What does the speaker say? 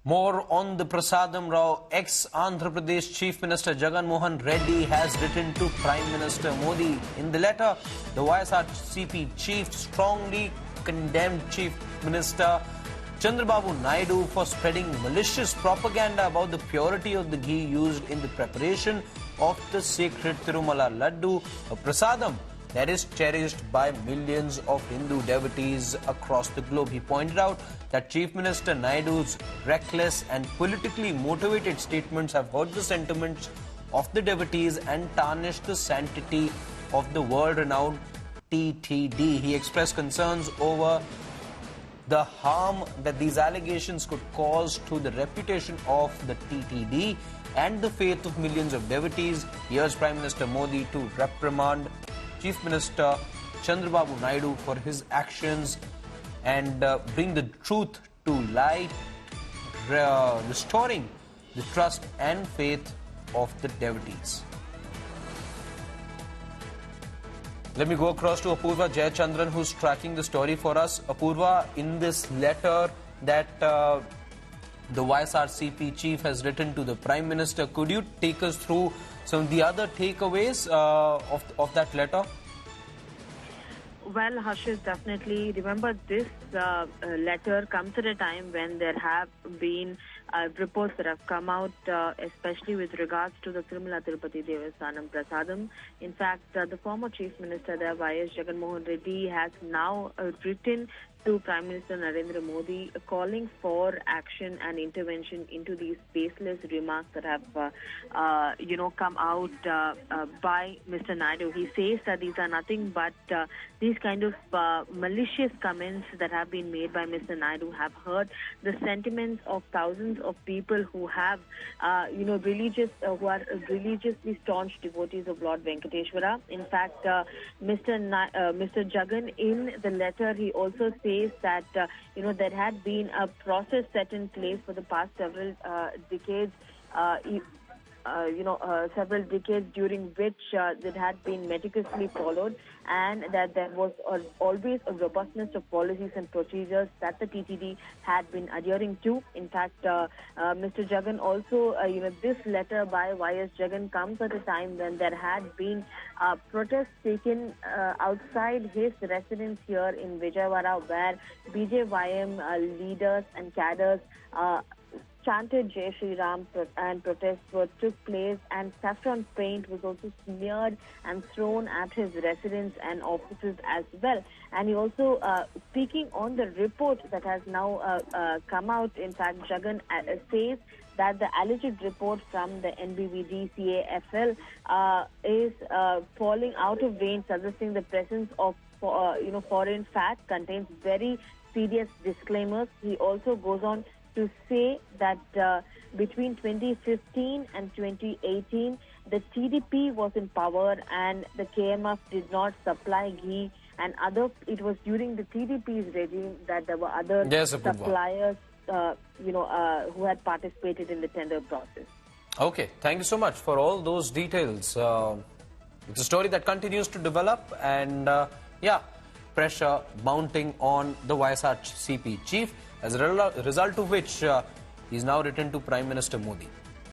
More on the Prasadam Rao. Ex-Andhra Pradesh Chief Minister Jaganmohan Reddy has written to Prime Minister Modi. In the letter, the ysrcp chief strongly condemned Chief Minister Chandrababu Naidu for spreading malicious propaganda about the purity of the ghee used in the preparation of the sacred Tirumala Laddu, a Prasadam that is cherished by millions of Hindu devotees across the globe. He pointed out that Chief Minister Naidu's reckless and politically motivated statements have hurt the sentiments of the devotees and tarnished the sanctity of the world-renowned TTD. He expressed concerns over the harm that these allegations could cause to the reputation of the TTD and the faith of millions of devotees. He urged Prime Minister Modi to reprimand Chief Minister Chandrababu Naidu for his actions and bring the truth to light, restoring the trust and faith of the devotees. Let me go across to Apurva Jayachandran, who's tracking the story for us. Apurva, in this letter that the ysrcp chief has written to the Prime Minister, could you take us through some of the other takeaways of that letter? Well, Harshit, definitely. Remember, this letter comes at a time when there have been reports that have come out, especially with regards to the Tirumala Tirupati Devasthanam Prasadam. In fact, the former Chief Minister there, Y.S. Jaganmohan Reddy, has now written to Prime Minister Narendra Modi calling for action and intervention into these baseless remarks that have, come out by Mr. Naidu. He says that these are nothing but these kind of malicious comments that have been made by Mr. Naidu have hurt the sentiments of thousands of people who have, who are religiously staunch devotees of Lord Venkateshwara. In fact, Mr. Jagan, in the letter, he also says that there had been a process set in place for the past several decades. Several decades during which it had been meticulously followed, and that there was always a robustness of policies and procedures that the TTD had been adhering to. In fact, Mr. Jagan also, this letter by Y.S. Jagan comes at a time when there had been protests taken outside his residence here in Vijayawada, where BJYM leaders and cadres chanted Jai Shri Ram, and protests took place, and saffron paint was also smeared and thrown at his residence and offices as well. And he also, speaking on the report that has now come out, in fact, Jagan says that the alleged report from the NBVD-CAFL is falling out of vein, suggesting the presence of foreign fat, contains very serious disclaimers. He also goes on to say that between 2015 and 2018, the TDP was in power and the KMF did not supply ghee, and it was during the TDP's regime that there were other suppliers, who had participated in the tender process. Okay, thank you so much for all those details. It's a story that continues to develop, and pressure mounting on the ysrcp chief, as a result of which he's now written to Prime Minister Modi.